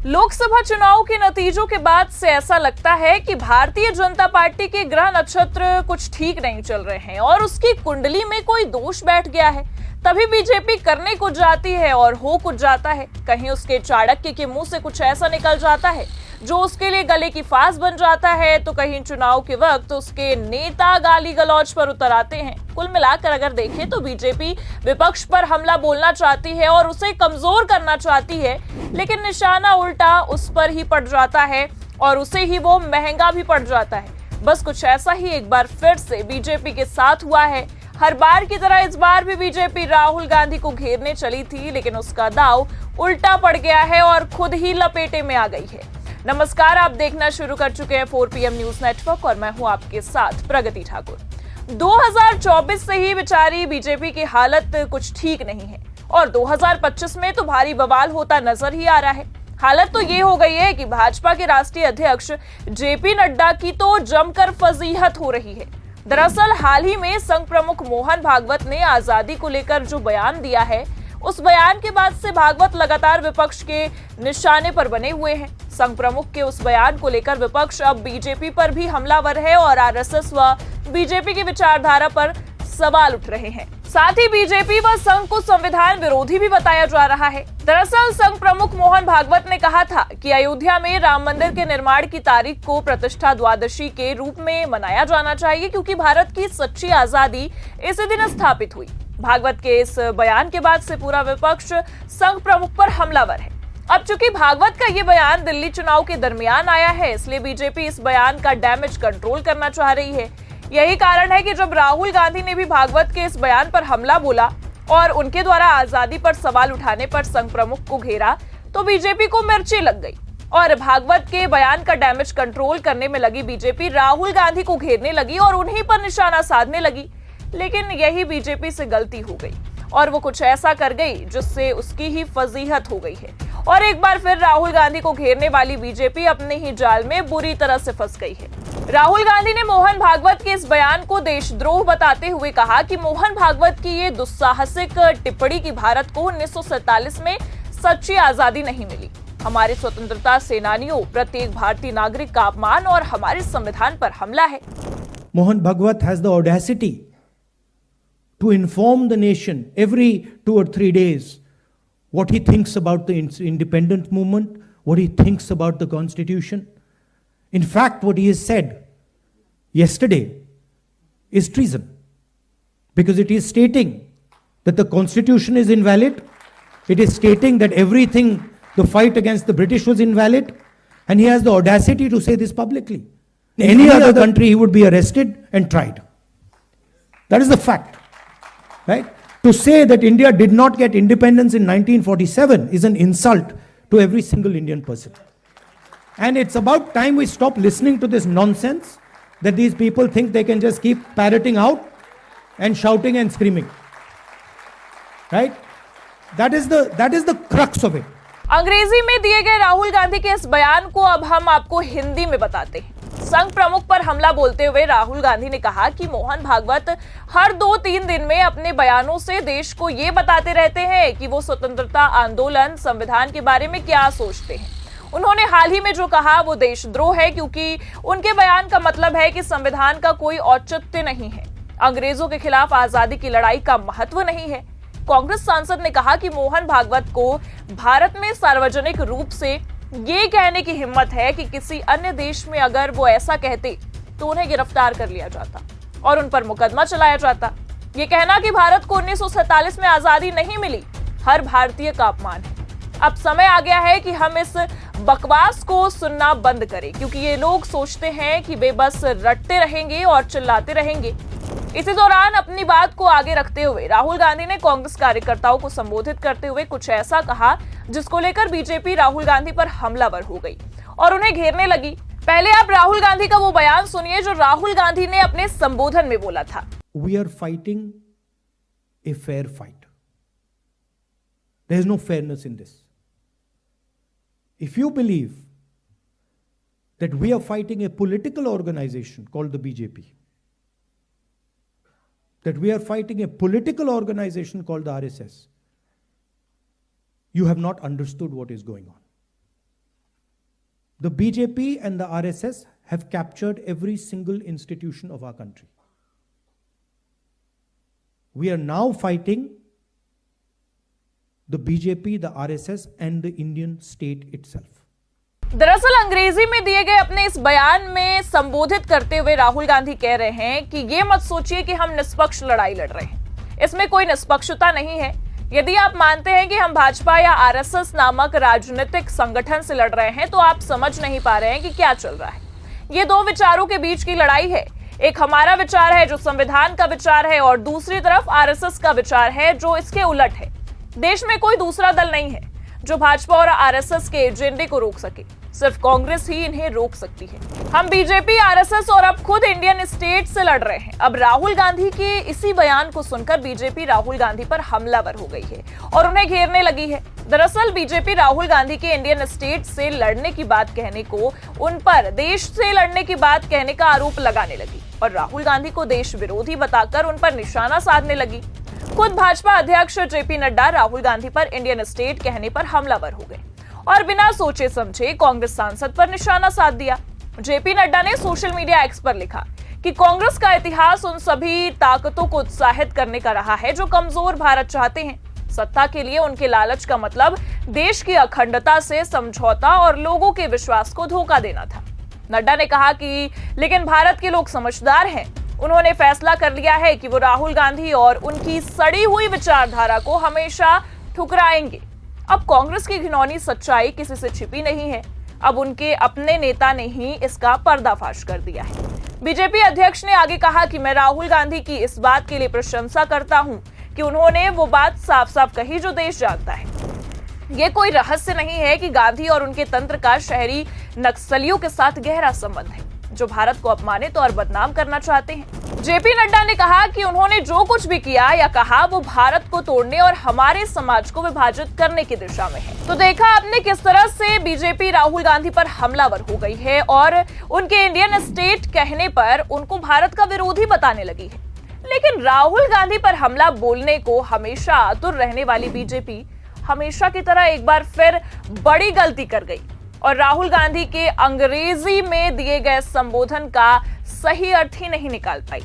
लोकसभा चुनाव के नतीजों के बाद से ऐसा लगता है कि भारतीय जनता पार्टी के ग्रह नक्षत्र कुछ ठीक नहीं चल रहे हैं और उसकी कुंडली में कोई दोष बैठ गया है। तभी बीजेपी करने कुछ जाती है और हो कुछ जाता है। कहीं उसके चाणक्य के मुंह से कुछ ऐसा निकल जाता है जो उसके लिए गले की फांस बन जाता है, तो कहीं चुनाव के वक्त उसके नेता गाली गलौज पर उतर आते हैं। कुल मिलाकर अगर देखें तो बीजेपी विपक्ष पर हमला बोलना चाहती है और उसे कमजोर करना चाहती है, लेकिन निशाना उल्टा उस पर ही पड़ जाता है और उसे ही वो महंगा भी पड़ जाता है। बस कुछ ऐसा ही एक बार फिर से बीजेपी के साथ हुआ है। हर बार की तरह इस बार भी बीजेपी राहुल गांधी को घेरने चली थी, लेकिन उसका दांव उल्टा पड़ गया है और खुद ही लपेटे में आ गई है। नमस्कार, आप देखना शुरू कर चुके हैं 4 PM न्यूज नेटवर्क और मैं हूं आपके साथ प्रगति ठाकुर। 2024 से ही बेचारी बीजेपी की हालत कुछ ठीक नहीं है और 2025 में तो भारी बवाल होता नजर ही आ रहा है। हालत तो ये हो गई है कि भाजपा के राष्ट्रीय अध्यक्ष जेपी नड्डा की तो जमकर फजीहत हो रही है। दरअसल हाल ही में संघ प्रमुख मोहन भागवत ने आजादी को लेकर जो बयान दिया है, उस बयान के बाद से भागवत लगातार विपक्ष के निशाने पर बने हुए हैं। संघ प्रमुख के उस बयान को लेकर विपक्ष अब बीजेपी पर भी हमलावर है और आरएसएस व बीजेपी की विचारधारा पर सवाल उठ रहे हैं। साथ ही बीजेपी व संघ को संविधान विरोधी भी बताया जा रहा है। दरअसल संघ प्रमुख मोहन भागवत ने कहा था कि अयोध्या में राम मंदिर के निर्माण की तारीख को प्रतिष्ठा द्वादशी के रूप में मनाया जाना चाहिए, क्योंकि भारत की सच्ची आजादी इसी दिन स्थापित हुई। भागवत के इस बयान के बाद से पूरा विपक्ष संघ प्रमुख पर हमलावर है। अब चूंकि भागवत का ये बयान दिल्ली चुनाव के दरमियान आया है, इसलिए बीजेपी इस बयान का डैमेज कंट्रोल करना चाह रही है। यही कारण है कि जब राहुल गांधी ने भी भागवत के इस बयान पर हमला बोला और उनके द्वारा आजादी पर सवाल उठाने पर संघ प्रमुख को घेरा, तो बीजेपी को मिर्ची लग गई और भागवत के बयान का डैमेज कंट्रोल करने में लगी बीजेपी राहुल गांधी को घेरने लगी और उन्हीं पर निशाना साधने लगी। लेकिन यही बीजेपी से गलती हो गई और वो कुछ ऐसा कर गई जिससे उसकी ही फजीहत हो गई है और एक बार फिर राहुल गांधी को घेरने वाली बीजेपी अपने ही जाल में बुरी तरह से फंस गई है। राहुल गांधी ने मोहन भागवत के इस बयान को देशद्रोह बताते हुए कहा कि मोहन भागवत की ये दुस्साहसिक टिप्पणी की भारत को 1947 में सच्ची आजादी नहीं मिली। हमारे स्वतंत्रता सेनानियों, प्रत्येक भारतीय नागरिक का अपमान और हमारे संविधान पर हमला है। Mohan Bhagwat has the audacity to inform the nation every 2 or 3 days what he thinks about the independent movement, what he thinks about the constitution. In fact, what he has said yesterday is treason, because it is stating that the constitution is invalid, it is stating that everything, the fight against the British was invalid, and he has the audacity to say this publicly. In any other country, he would be arrested and tried. That is the fact. Right? To say that India did not get independence in 1947 is an insult to every single Indian person. And it's about time we stop listening to this nonsense that these people think they can just keep parroting out and shouting and screaming. Right? That is the crux of it. अंग्रेजी में दिए गए राहुल गांधी के इस बयान को अब हम आपको हिंदी में बताते हैं। संघ प्रमुख पर हमला बोलते हुए राहुल गांधी ने कहा कि मोहन भागवत हर 2-3 दिन में अपने बयानों से देश को ये बताते रहते हैं कि वो स्वतंत्रता आंदोलन, संविधान के बारे में क्या सोचते हैं। उन्होंने हाल ही में जो कहा वो देशद्रोह है, क्योंकि उनके बयान का मतलब है कि संविधान का कोई औचित्य नहीं है, अंग्रेजों के खिलाफ आजादी की लड़ाई का महत्व नहीं है। कांग्रेस सांसद ने कहा कि मोहन भागवत को भारत में सार्वजनिक रूप से ये कहने की हिम्मत है कि किसी अन्य देश में अगर वो ऐसा कहते तो उन्हें गिरफ्तार कर लिया जाता और उन पर मुकदमा चलाया जाता। ये कहना कि भारत को 1947 में आजादी नहीं मिली हर भारतीय का अपमान है। अब समय आ गया है कि हम इस बकवास को सुनना बंद करें, क्योंकि ये लोग सोचते हैं कि वे बस रटते रहेंगे और चिल्लाते रहेंगे। इसी दौरान अपनी बात को आगे रखते हुए राहुल गांधी ने कांग्रेस कार्यकर्ताओं को संबोधित करते हुए कुछ ऐसा कहा जिसको लेकर बीजेपी राहुल गांधी पर हमलावर हो गई और उन्हें घेरने लगी। पहले आप राहुल गांधी का वो बयान सुनिए जो राहुल गांधी ने अपने संबोधन में बोला था। We are fighting a fair fight. There is no fairness in this. If you believe that we are fighting a political organization called the BJP, that we are fighting a political organization called the RSS, you have not understood what is going on. The BJP and the RSS have captured every single institution of our country. We are now fighting the BJP, the RSS and the Indian state itself. दरअसल अंग्रेजी में दिए गए अपने इस बयान में संबोधित करते हुए राहुल गांधी कह रहे हैं कि ये मत सोचिए कि हम निष्पक्ष लड़ाई लड़ रहे हैं, इसमें कोई निष्पक्षता नहीं है। यदि आप मानते हैं कि हम भाजपा या आरएसएस नामक राजनीतिक संगठन से लड़ रहे हैं तो आप समझ नहीं पा रहे हैं कि क्या चल रहा है। ये दो विचारों के बीच की लड़ाई है। एक हमारा विचार है जो संविधान का विचार है और दूसरी तरफ आरएसएस का विचार है जो इसके उलट है। देश में कोई दूसरा दल नहीं है जो भाजपा और आरएसएस के एजेंडे को रोक सके, सिर्फ कांग्रेस ही इन्हें रोक सकती है। हम बीजेपी, आरएसएस और अब खुद इंडियन स्टेट से लड़ रहे हैं। अब राहुल गांधी के इसी बयान को सुनकर बीजेपी राहुल गांधी पर हमलावर हो गई है और उन्हें घेरने लगी है। दरअसल बीजेपी राहुल गांधी के इंडियन स्टेट से लड़ने की बात कहने को उन पर देश से लड़ने की बात कहने का आरोप लगाने लगी और राहुल गांधी को देश विरोधी बताकर उन पर निशाना साधने लगी। खुद भाजपा अध्यक्ष जेपी नड्डा राहुल गांधी पर इंडियन स्टेट कहने पर हमलावर हो गए और बिना सोचे समझे कांग्रेस सांसद पर निशाना साध दिया। जेपी नड्डा ने सोशल मीडिया एक्स पर लिखा कि कांग्रेस का इतिहास उन सभी ताकतों को उत्साहित करने का रहा है जो कमजोर भारत चाहते हैं। सत्ता के लिए उनके लालच का मतलब देश की अखंडता से समझौता और लोगों के विश्वास को धोखा देना था। नड्डा ने कहा कि लेकिन भारत के लोग समझदार हैं, उन्होंने फैसला कर लिया है कि वो राहुल गांधी और उनकी सड़ी हुई विचारधारा को हमेशा ठुकराएंगे। अब कांग्रेस की घिनौनी सच्चाई किसी से छिपी नहीं है, अब उनके अपने नेता ने ही इसका पर्दाफाश कर दिया है। बीजेपी अध्यक्ष ने आगे कहा कि मैं राहुल गांधी की इस बात के लिए प्रशंसा करता हूं कि उन्होंने वो बात साफ साफ कही जो देश जानता है। ये कोई रहस्य नहीं है कि गांधी और उनके तंत्र का शहरी नक्सलियों के साथ गहरा संबंध है जो भारत को अपमानित और बदनाम करना चाहते हैं। जेपी नड्डा ने कहा कि उन्होंने जो कुछ भी किया या कहा वो भारत को तोड़ने और हमारे समाज को विभाजित करने की दिशा में है। तो देखा आपने किस तरह से बीजेपी राहुल गांधी पर हमलावर हो गई है और उनके इंडियन स्टेट कहने पर उनको भारत का विरोधी बताने लगी है। लेकिन राहुल गांधी पर हमला बोलने को हमेशा आतुर रहने वाली बीजेपी हमेशा की तरह एक बार फिर बड़ी गलती कर गई और राहुल गांधी के अंग्रेजी में दिए गए संबोधन का सही अर्थ ही नहीं निकाल पाई।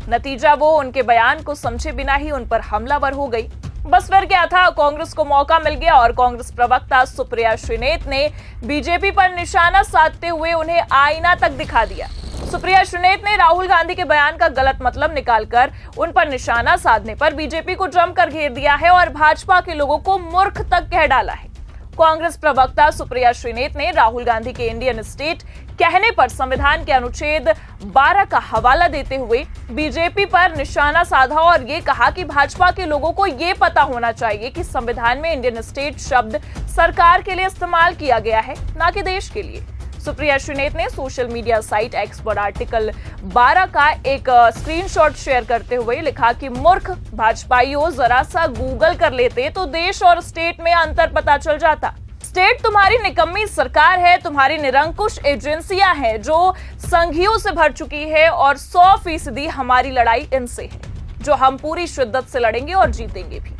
नतीजा वो उनके बयान को समझे बिना ही उन पर हमलावर हो गई। बस फिर क्या था, कांग्रेस को मौका मिल गया और कांग्रेस प्रवक्ता सुप्रिया श्रीनेत ने बीजेपी पर निशाना साधते हुए उन्हें आईना तक दिखा दिया। सुप्रिया श्रीनेत ने राहुल गांधी के बयान का गलत मतलब निकालकर उन पर निशाना साधने पर बीजेपी को जमकर घेर दिया है और भाजपा के लोगों को मूर्ख तक कह डाला है। कांग्रेस प्रवक्ता सुप्रिया श्रीनेत ने राहुल गांधी के इंडियन स्टेट कहने पर संविधान के अनुच्छेद 12 का हवाला देते हुए बीजेपी पर निशाना साधा और ये कहा कि भाजपा के लोगों को ये पता होना चाहिए कि संविधान में इंडियन स्टेट शब्द सरकार के लिए इस्तेमाल किया गया है, ना कि देश के लिए। सुप्रिया श्रीनेत ने सोशल मीडिया साइट एक्स पर आर्टिकल 12 का एक स्क्रीनशॉट शेयर करते हुए लिखा कि मूर्ख भाजपाइयों, जरा सा गूगल कर लेते तो देश और स्टेट में अंतर पता चल जाता। स्टेट तुम्हारी निकम्मी सरकार है, तुम्हारी निरंकुश एजेंसियां हैं जो संघियों से भर चुकी है और 100% हमारी लड़ाई इनसे है जो हम पूरी शिद्दत से लड़ेंगे और जीतेंगे भी।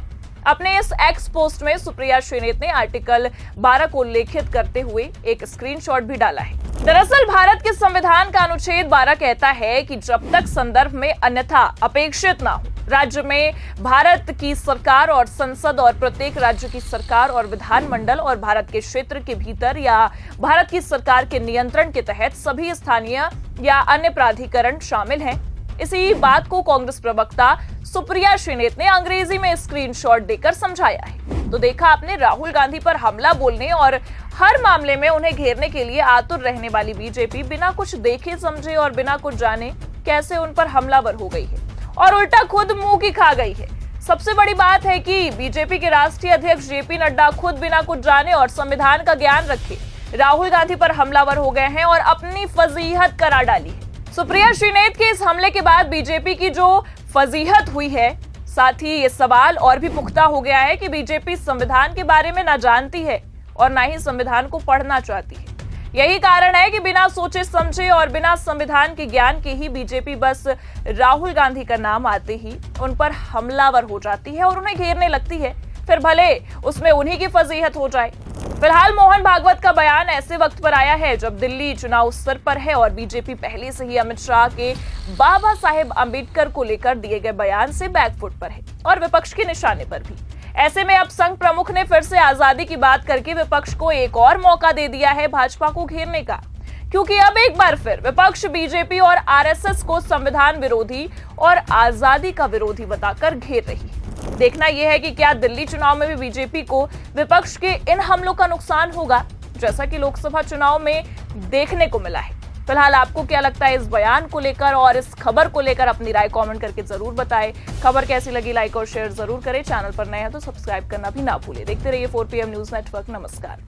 अपने इस एक्स पोस्ट में सुप्रिया श्रीनेत ने आर्टिकल 12 को उल्लेखित करते हुए एक स्क्रीनशॉट भी डाला है। दरअसल भारत के संविधान का अनुच्छेद 12 कहता है कि जब तक संदर्भ में अन्यथा अपेक्षित ना हो, राज्य में भारत की सरकार और संसद और प्रत्येक राज्य की सरकार और विधानमंडल और भारत के क्षेत्र के भीतर या भारत की सरकार के नियंत्रण के तहत सभी स्थानीय या अन्य प्राधिकरण शामिल हैं। इसी बात को कांग्रेस प्रवक्ता सुप्रिया श्रीनेत ने अंग्रेजी में स्क्रीनशॉट देकर समझाया है। तो देखा आपने, राहुल गांधी पर हमला बोलने और हर मामले में उन्हें घेरने के लिए आतुर रहने वाली बीजेपी बिना कुछ देखे समझे और बिना कुछ जाने कैसे उन पर हमलावर हो गई है और उल्टा खुद मुंह की खा गई है। सबसे बड़ी बात है कि बीजेपी के राष्ट्रीय अध्यक्ष जेपी नड्डा खुद बिना कुछ जाने और संविधान का ज्ञान रखे राहुल गांधी पर हमलावर हो गए हैं और अपनी फजीहत करा डाली है। सुप्रिया श्रीनेत के इस हमले के बाद बीजेपी की जो फजीहत हुई है, साथ ही ये सवाल और भी पुख्ता हो गया है कि बीजेपी संविधान के बारे में ना जानती है और ना ही संविधान को पढ़ना चाहती है। यही कारण है कि बिना सोचे समझे और बिना संविधान के ज्ञान के ही बीजेपी बस राहुल गांधी का नाम आते ही उन पर हमलावर हो जाती है और उन्हें घेरने लगती है, फिर भले उसमें उन्हीं की फजीहत हो जाए। फिलहाल मोहन भागवत का बयान ऐसे वक्त पर आया है जब दिल्ली चुनाव सर पर है और बीजेपी पहले से ही अमित शाह के बाबा साहेब अंबेडकर को लेकर दिए गए बयान से बैकफुट पर है और विपक्ष के निशाने पर भी। ऐसे में अब संघ प्रमुख ने फिर से आजादी की बात करके विपक्ष को एक और मौका दे दिया है भाजपा को घेरने का, क्योंकि अब एक बार फिर विपक्ष बीजेपी और आरएसएस को संविधान विरोधी और आजादी का विरोधी बताकर घेर रही है। देखना यह है कि क्या दिल्ली चुनाव में भी बीजेपी को विपक्ष के इन हमलों का नुकसान होगा, जैसा कि लोकसभा चुनाव में देखने को मिला है। फिलहाल आपको क्या लगता है इस बयान को लेकर और इस खबर को लेकर? अपनी राय कमेंट करके जरूर बताएं। खबर कैसी लगी लाइक और शेयर जरूर करें। चैनल पर नए हैं तो सब्सक्राइब करना भी ना भूलें। देखते रहिए 4 PM न्यूज नेटवर्क। नमस्कार।